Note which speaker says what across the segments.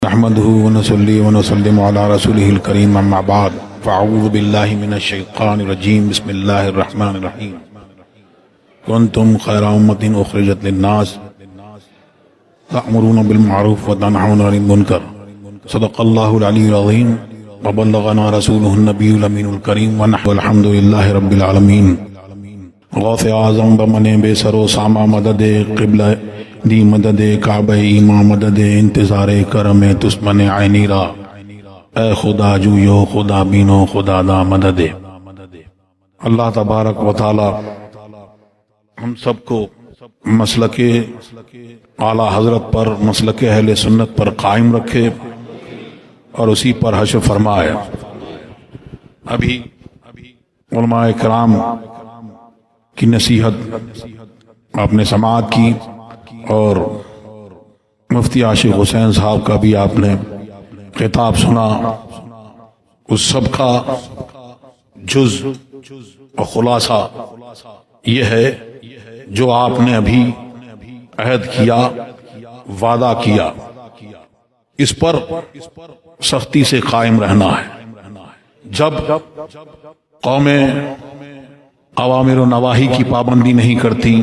Speaker 1: नहमदुहु व नसल्ली व नसल्लिमु अला रसूलिहिल करीम अम्मा बाद फ़अऊज़ु बिल्लाहि मिनश शैतानिर रजीम बिस्मिल्लाहिर रहमानिर रहीम कुंतुम खैरा उम्मतिन उखरिजत लिन्नास तअमुरूना बिल मारूफ व तनहौना अनिल मुनकर सदक़ल्लाहुल अलीयुल अज़ीम व बल्लगना रसूलुहुन नबियुल अमीनुल करीम व नहनु अल्हम्दुलिल्लाहि रब्बिल आलमीन गौसे आज़म बमने बेसरो सामा मददे क़िबला दी मददे काबे ईमा मददे इंतज़ारे करमे तुस्मने आइनीरा ए खुदा जूयो खुदा बीनो खुदा दा मददे। अल्लाह तबारक व तआला हम सबको मसलके आला हजरत पर मसलके अहले सुन्नत पर कायम रखे और उसी पर हश्र फरमाए। अभी उलमाए किराम की नसीहत आपने समाअत की और मुफ्ती आशिक हुसैन साहब का भी आपने खिताब सुना। उस सब का जुज और खुलासा यह है जो आपने अभी अहद किया, वादा किया, इस पर सख्ती से कायम रहना है। जब कौमें अवामिर व नवाही की पाबंदी नहीं करती,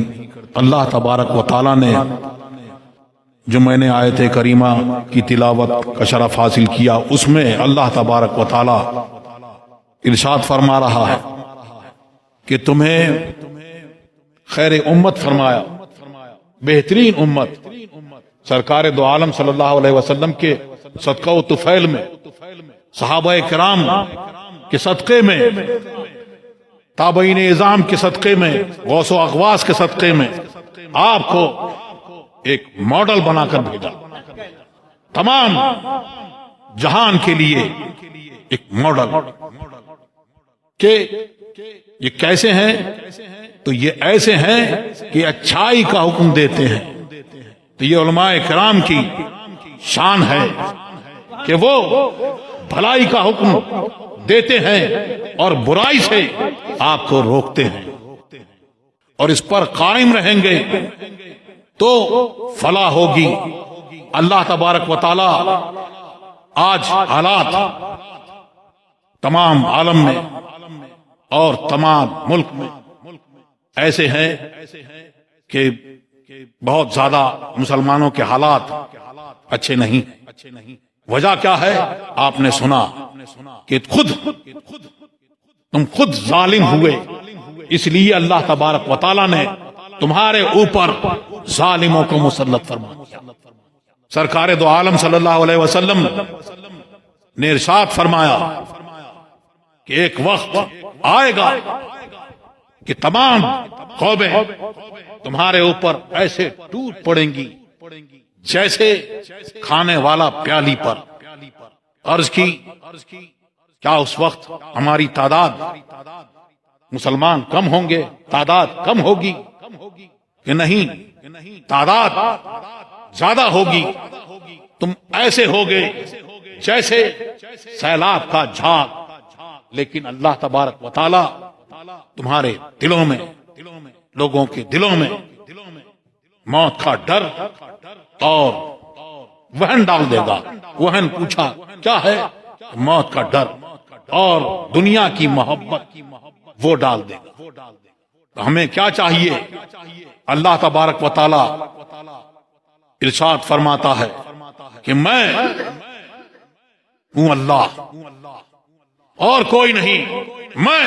Speaker 1: अल्लाह तबारक व ताला ने जो मैंने आयत करीमा की तिलावत का शरफ हासिल किया, उसमें अल्लाह तबारक व ताला इरशाद फरमा रहा है कि तुम्हें खैर उम्मत फरमाया, बेहतरीन उम्मत सरकार दो आलम सल्लल्लाहु अलैहि वसल्लम के सदका व तुफैल में, सहाबाए किराम के सदक़े में, ताबईन इज़ाम के सदक़े में, गौस व अग़वास के सदक़े में आपको एक मॉडल बनाकर भेजा। तमाम जहान के लिए एक मॉडल के ये कैसे हैं, तो ये ऐसे हैं कि अच्छाई का हुक्म देते हैं। तो ये उलमाए किराम की शान है कि वो भलाई का हुक्म देते हैं और बुराई से आपको रोकते हैं, और इस पर कायम रहेंगे तो फलाह होगी। अल्लाह तबारक व ताला आज हालात तमाम आलम में और तमाम मुल्क में ऐसे हैं कि बहुत ज्यादा मुसलमानों के हालात अच्छे नहीं। वजह क्या है? आपने सुना कि तुम खुद जालिम हुए, इसलिए अल्लाह तबारक व ताला ने तुम्हारे ऊपर जालिमों को मुसल्लत फरमा दिया। सरकार दो आलम सल्लल्लाहु अलैहि वसल्लम ने इरशाद फरमाया कि एक वक्त आएगा कि तमाम कौमें तुम्हारे ऊपर ऐसे टूट पड़ेंगी जैसे खाने वाला प्याली पर। अर्ज की क्या उस वक्त हमारी तादाद, मुसलमान कम होंगे, तादाद कम होगी कि नहीं? तादाद ज्यादा होगी। तुम ऐसे होगे जैसे सैलाब का झाग, लेकिन अल्लाह तबारक व ताला तुम्हारे दिलों में, लोगों के दिलों में मौत का डर और वहन डाल देगा। वहन पूछा क्या है? मौत का डर और दुनिया की मोहब्बत वो डाल देगा। तो हमें क्या चाहिए? अल्लाह तबारक व ताला इरशाद फरमाता है कि मैं हूं अल्लाह और कोई नहीं, मैं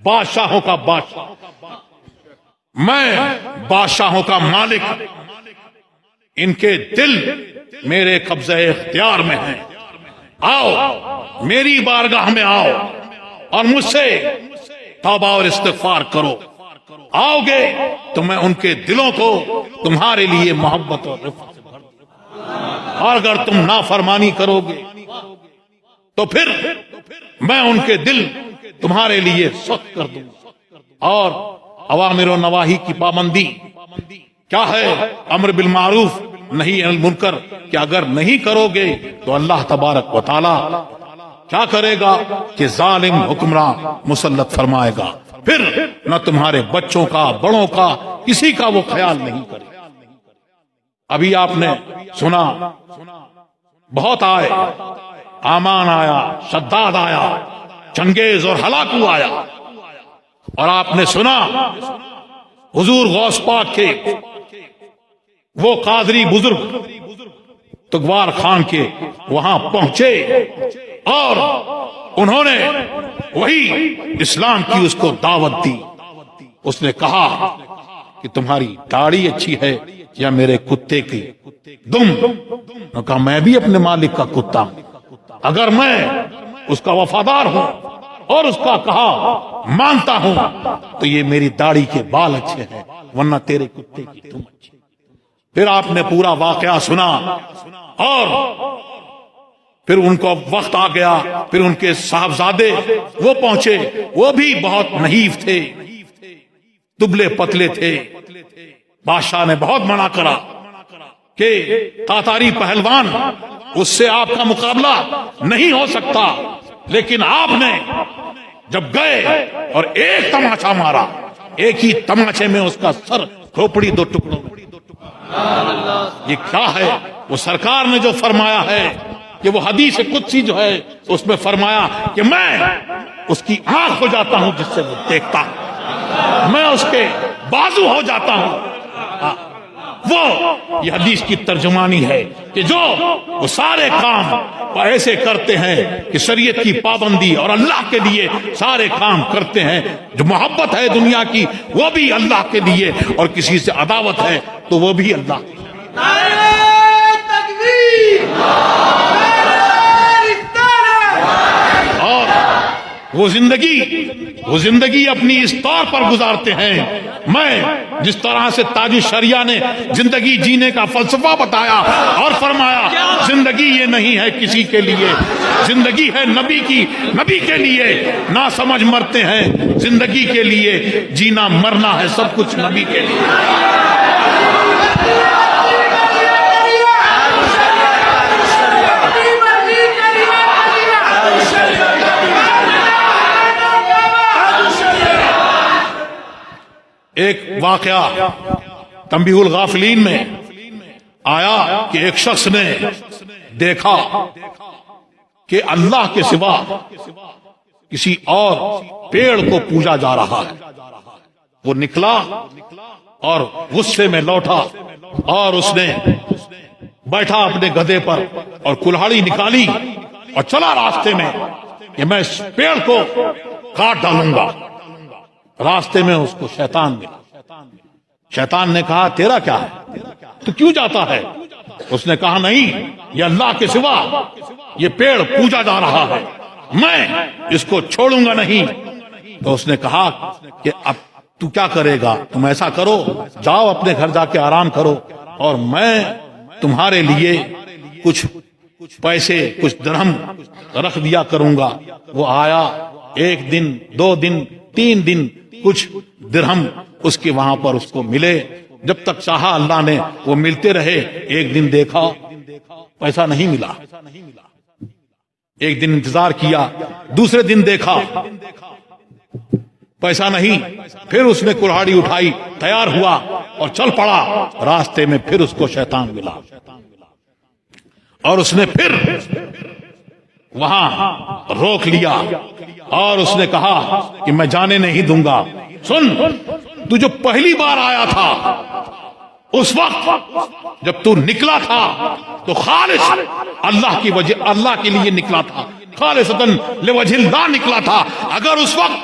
Speaker 1: बादशाहों का बादशाह, मैं बादशाहों का मालिक, इनके दिल मेरे कब्ज़े इख्तियार में हैं। आओ मेरी बारगाह में आओ और मुझसे तौबा और इस्तिग़फ़ार करो। आओगे तो मैं उनके दिलों को तुम्हारे लिए मोहब्बत और रिफ़्क़त से भर दूंगा, और अगर तुम नाफरमानी करोगे तो फिर मैं उनके दिल तुम्हारे लिए सख्त कर दूंगा। और अवामिर व नवाही की पाबंदी क्या है? अम्र बिल मारूफ नहीं अनिल मुनकर, कि अगर नहीं करोगे तो अल्लाह तबारक व ताला क्या करेगा कि जालिम हुक्मरान मुसल्लत फरमाएगा। फिर न तुम्हारे बच्चों का, बड़ों का, किसी का वो ख्याल नहीं करेगा। अभी आपने सुना बहुत आए, आमान आया, शद्दाद आया, चंगेज और हलाकू आया, और आपने सुना हुजूर गौस पाक के वो कादरी बुजुर्ग तुगवार खान के वहां पहुंचे और उन्होंने वही इस्लाम की उसको दावत दी। उसने कहा कि तुम्हारी दाढ़ी अच्छी है या मेरे कुत्ते की दुम? उसने कहा मैं भी अपने मालिक का कुत्ता हूं, अगर मैं उसका वफादार हूं और उसका कहा मानता हूं तो ये मेरी दाढ़ी के बाल अच्छे हैं, वरना तेरे कुत्ते की दुम अच्छी। फिर आपने पूरा वाकया सुना और फिर उनको वक्त आ गया, फिर उनके साहबजादे वो पहुंचे, वो भी बहुत नहीफ थे, दुबले पतले थे। बादशाह ने बहुत मना करा कि तातारी पहलवान उससे आपका मुकाबला नहीं हो सकता, लेकिन आपने जब गए और एक तमाचा मारा, एक ही तमाचे में उसका सर खोपड़ी दो टुकड़ों में। ये क्या है? वो सरकार ने जो फरमाया है कि वो हदीस कुदसी जो है उसमें फरमाया कि मैं उसकी आंख हो जाता हूं जिससे वो देखता है, मैं उसके बाजू हो जाता हूं। वो ये हदीस की तर्जुमानी है कि जो वो सारे काम ऐसे करते हैं कि शरीयत की पाबंदी और अल्लाह के लिए सारे काम करते हैं, जो मोहब्बत है दुनिया की वो भी अल्लाह के लिए, और किसी से अदावत है तो वो भी अल्लाह के लिए। और वो जिंदगी अपनी इस तौर पर गुजारते हैं। मैं जिस तरह से ताजु शरिया ने जिंदगी जीने का फलसफा बताया और फरमाया जिंदगी ये नहीं है किसी के लिए, जिंदगी है नबी की, नबी के लिए। ना समझ मरते हैं जिंदगी के लिए, जीना मरना है सब कुछ नबी के लिए। एक वाकया तंबीहुल गाफिलीन में आया कि एक शख्स ने देखा कि अल्लाह के सिवा किसी और पेड़ को पूजा जा रहा है। वो निकला और गुस्से में लौटा और उसने बैठा अपने गधे पर और कुल्हाड़ी निकाली और चला रास्ते में कि मैं इस पेड़ को काट डालूंगा। रास्ते में उसको शैतान मिला। शैतान ने कहा तेरा क्या है, तू क्यों जाता है? उसने कहा नहीं, ये अल्लाह के सिवा ये पेड़ पूजा जा रहा है, मैं इसको छोड़ूंगा नहीं। तो उसने कहा कि अब तू क्या करेगा? तुम ऐसा करो, जाओ अपने घर जाके आराम करो और मैं तुम्हारे लिए कुछ पैसे, कुछ दिरहम रख दिया करूंगा। वो आया, एक दिन, 2 दिन, 3 दिन कुछ दिरहम उसके वहां पर उसको मिले। जब तक चाहा अल्लाह ने वो मिलते रहे। एक दिन देखा पैसा नहीं मिला, एक दिन इंतजार किया, दूसरे दिन देखा पैसा नहीं, फिर उसने कुल्हाड़ी उठाई, तैयार हुआ और चल पड़ा। रास्ते में फिर उसको शैतान मिला और उसने फिर वहां रोक लिया और उसने कहा कि मैं जाने नहीं दूंगा। सुन, तू जो पहली बार आया था उस वक्त जब तू निकला था तो खालिस अल्लाह की वजह, अल्लाह के लिए निकला था, खालिसतन लिवजहिल्लाह निकला था। अगर उस वक्त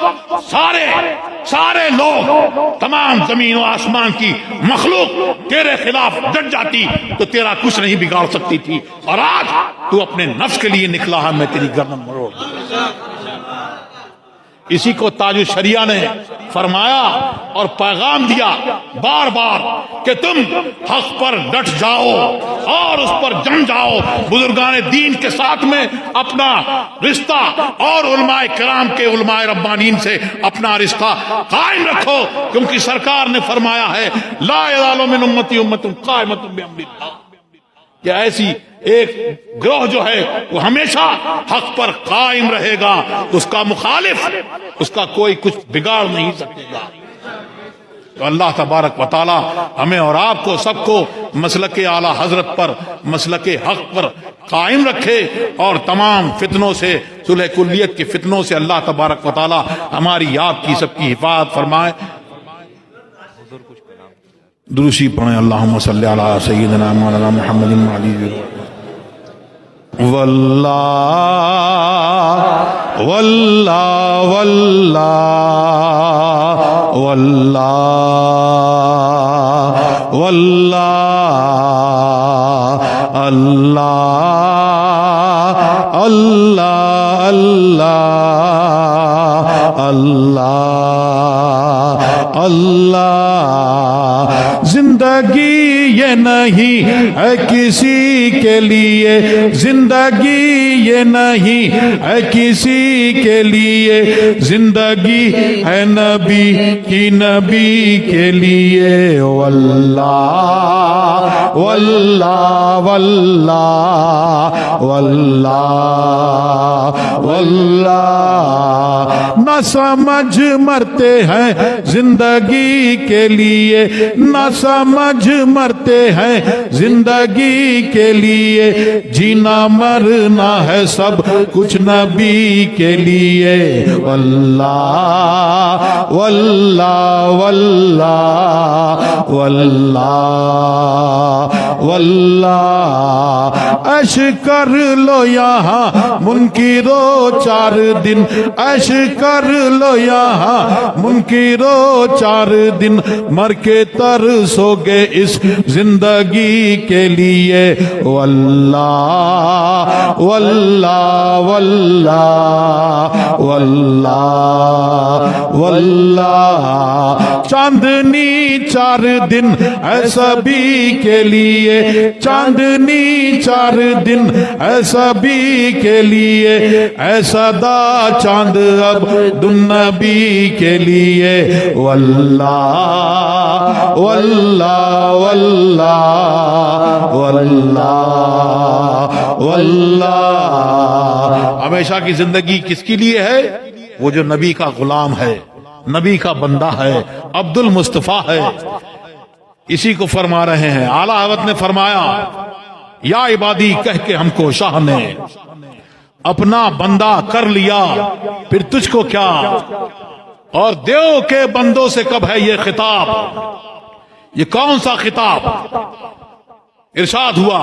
Speaker 1: सारे लोग, तमाम जमीन और आसमान की मखलूक तेरे खिलाफ डट जाती तो तेरा कुछ नहीं बिगाड़ सकती थी। और आज तू अपने नफ्स के लिए निकला है, मैं तेरी गर्दन मरोड़। इसी को ताजु शरिया ने फरमाया और पैगाम दिया बार बार कि तुम हक पर डट जाओ और उस पर जम जाओ। बुजुर्गान दीन के साथ में अपना रिश्ता और उलमाए किराम के, उलमाए रब्बानीन से अपना रिश्ता कायम रखो, क्योंकि सरकार ने फरमाया है ला यज़ालु मिन उम्मती उम्मतुन कायमतुन बिअम्रिल्लाह, कि ऐसी एक ग्रोह जो है वो हमेशा हक पर कायम रहेगा, उसका मुखालिफ, उसका कोई कुछ बिगाड़ नहीं सकेगा। तो अल्लाह तबारक व तआला हमें और आपको सबको मसलके आला हजरत पर, मसलके हक पर कायम रखे और तमाम फितनों से, सुलह कुल्लियत के फितनों से अल्लाह तबारक व तआला हमारी आपकी सबकी हिफाजत फरमाए। दुरूशी पढ़ें। अल्लाहुम्मा सल्ली अला सय्यिदिना मौलाना मुहम्मदिन व अली वल्लाह वल्लाह वल्लाह वल्लाह वल्लाह अल्लाह अल्लाह अल्लाह अल्लाह अल्लाह। जिंदगी ये नहीं है किसी के लिए, जिंदगी ये नहीं है किसी के लिए, जिंदगी है नबी की, नबी के लिए। वल्लाह वल्लाह वल्लाह वल्लाह वल्लाह। न समझ मरते हैं जिंदगी के लिए, न समझ मरते हैं जिंदगी के लिए, जीना मरना है सब कुछ नबी के लिए। वल्लाह वल्लाह वल्लाह वल्लाह वल्लाह। ऐश कर लो यहाँ मुनकिरो 4 दिन, ऐश कर लो यहाँ मुनकिरो 4 दिन, मर के तरसोगे इस जिंदगी के लिए। वल्लाह वल्लाह वल्लाह वल्लाह वल्लाह। चांदनी 4 दिन है सभी के लिए, चांदनी 4 दिन है सभी के लिए, ऐसा दा चांद अब दुन्नबी के लिए। वल्लाह वल्लाह वल्लाह वल्लाह वल्लाह। हमेशा की जिंदगी किसके लिए है? वो जो नबी का गुलाम है, नबी का बंदा है, अब्दुल मुस्तफा है। इसी को फरमा रहे हैं। आला हज़रत ने फरमाया, या इबादी कह के हमको शाह ने अपना बंदा कर लिया, फिर तुझको क्या। और देव के बंदों से कब है ये खिताब? ये कौन सा खिताब? इरशाद हुआ,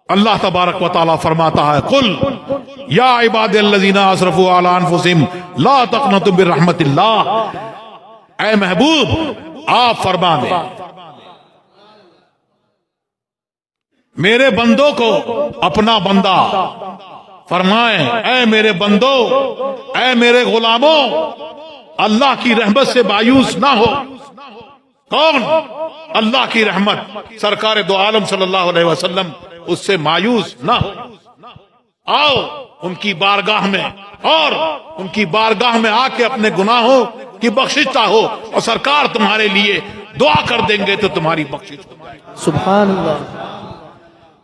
Speaker 1: अल्लाह तबारक व तआला फरमाता है, कुल या इबादिल्लज़ीना असरफू अला अनफुसिहिम ला तक़नतू मिर रहमतिल्लाह। ऐ महबूब आप फरमा दें मेरे बंदों को अपना बंदा फरमाएं। ऐ मेरे बंदो, ऐ मेरे गुलामों, अल्लाह की रहमत से मायूस ना हो। कौन? अल्लाह की रहमत, सरकार दो आलम सल्लल्लाहु अलैहि वसल्लम, उससे मायूस ना हो। आओ उनकी बारगाह में और उनकी बारगाह में आके अपने गुनाहों की बख्शिश चाहो और सरकार तुम्हारे लिए दुआ कर देंगे तो तुम्हारी बख्शिश हो जाएगी।
Speaker 2: सुभान अल्लाह।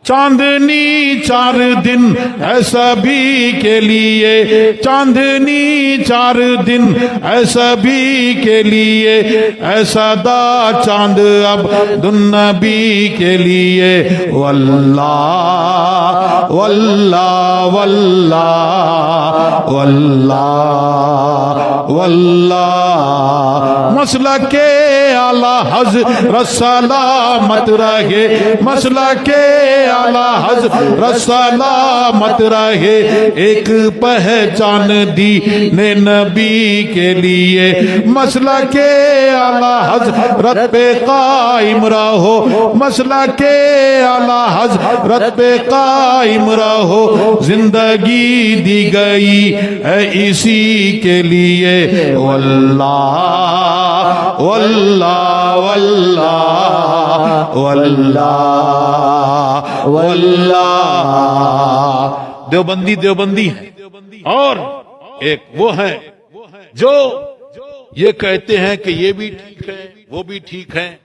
Speaker 1: चांदनी 4 दिन है सभी के लिए, चांदनी 4 दिन है सभी के लिए, ऐसा दा चांद अब दुन्नबी के लिए। वल्लाह वल्लाह वल्लाह वल्लाह वल्लाह। मसलके आला हज़रत सलामत रहे, मसलके आला हज़रत सलामत रहे, एक पहचान दी ने नबी के लिए। मसला के आला हज़रत पे कायम रहो, मसला के आला हज़रत पे कायम रहो, जिंदगी दी गई है इसी के लिए। वल्लाह वल्लाह वल्लाह वल्लाह वल्लाह। देवबंदी देवबंदी है और एक वो है जो ये कहते हैं कि ये भी ठीक है वो भी ठीक है,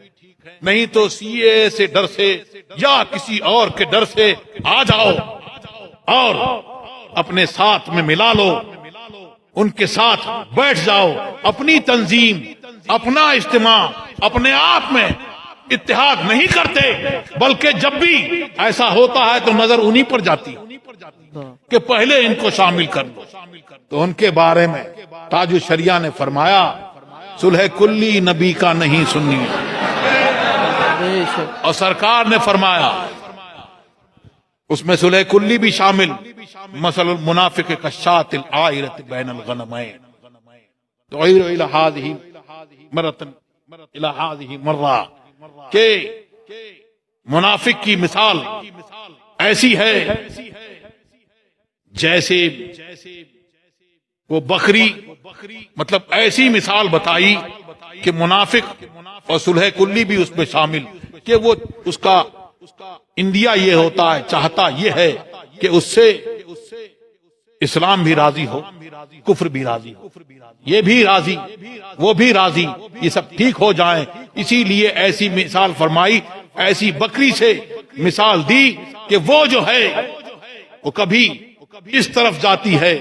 Speaker 1: नहीं तो सीए से डर से या किसी और के डर से आ जाओ और अपने साथ में मिला लो, उनके साथ बैठ जाओ, अपनी तंजीम अपना इज्तिमा अपने आप में इत्तेहाद नहीं करते, बल्कि जब भी ऐसा होता है तो नजर उन्हीं पर जाती है कि पहले इनको शामिल कर लो। तो उनके बारे में ताजु शरिया ने फरमाया, सुलह कुल्ली नबी का नहीं सुन्नी। और सरकार ने फरमाया उसमें सुलह कुल्ली भी शामिल, मसलुल मुनाफिक कशातिल आयरत बैनल गनमैन, तो इला हाज़िही मरतन इला हाज़िही मर्रा, के मुनाफिक की मिसाल ऐसी है जैसे वो बकरी, मतलब ऐसी मिसाल बताई कि मुनाफिक और सुलह कुल्ली भी उसमें शामिल, कि वो उसका इंडिया ये होता है, चाहता ये है कि उससे इस्लाम भी राजी हो, कुफ्र भी राजी हो, ये भी राजी वो भी राजी, ये सब ठीक हो जाए। इसीलिए ऐसी मिसाल फरमाई, ऐसी बकरी से मिसाल दी कि वो जो है वो कभी इस तरफ जाती है,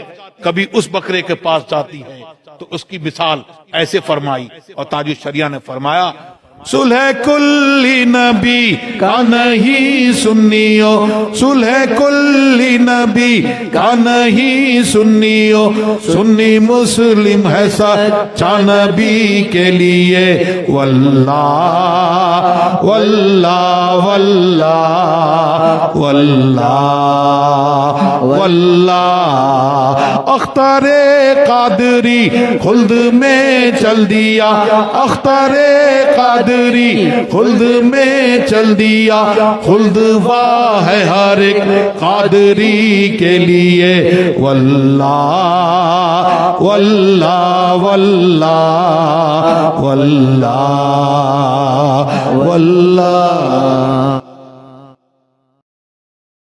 Speaker 1: कभी उस बकरे के पास जाती है, तो उसकी मिसाल ऐसे फरमाई। और ताजु शरिया ने फरमाया, सुलह कुल्ली नबी का नहीं सुन्नियो, सुलह कुल्ली नबी का नहीं सुन्नियो, सुन्नी मुस्लिम है सच्चा नबी के लिए, वल्लाह वल्लाह वल्लाह वल्लाह वल्लाह। अख्तारे कादरी खुल्द में चल दिया, अख्तारे कादरी खुल्द में चल दिया, खुल्द वाह है हर एक कादरी के लिए, वल्लाह वल्लाह वल्लाह वल्लाह वल्लाह।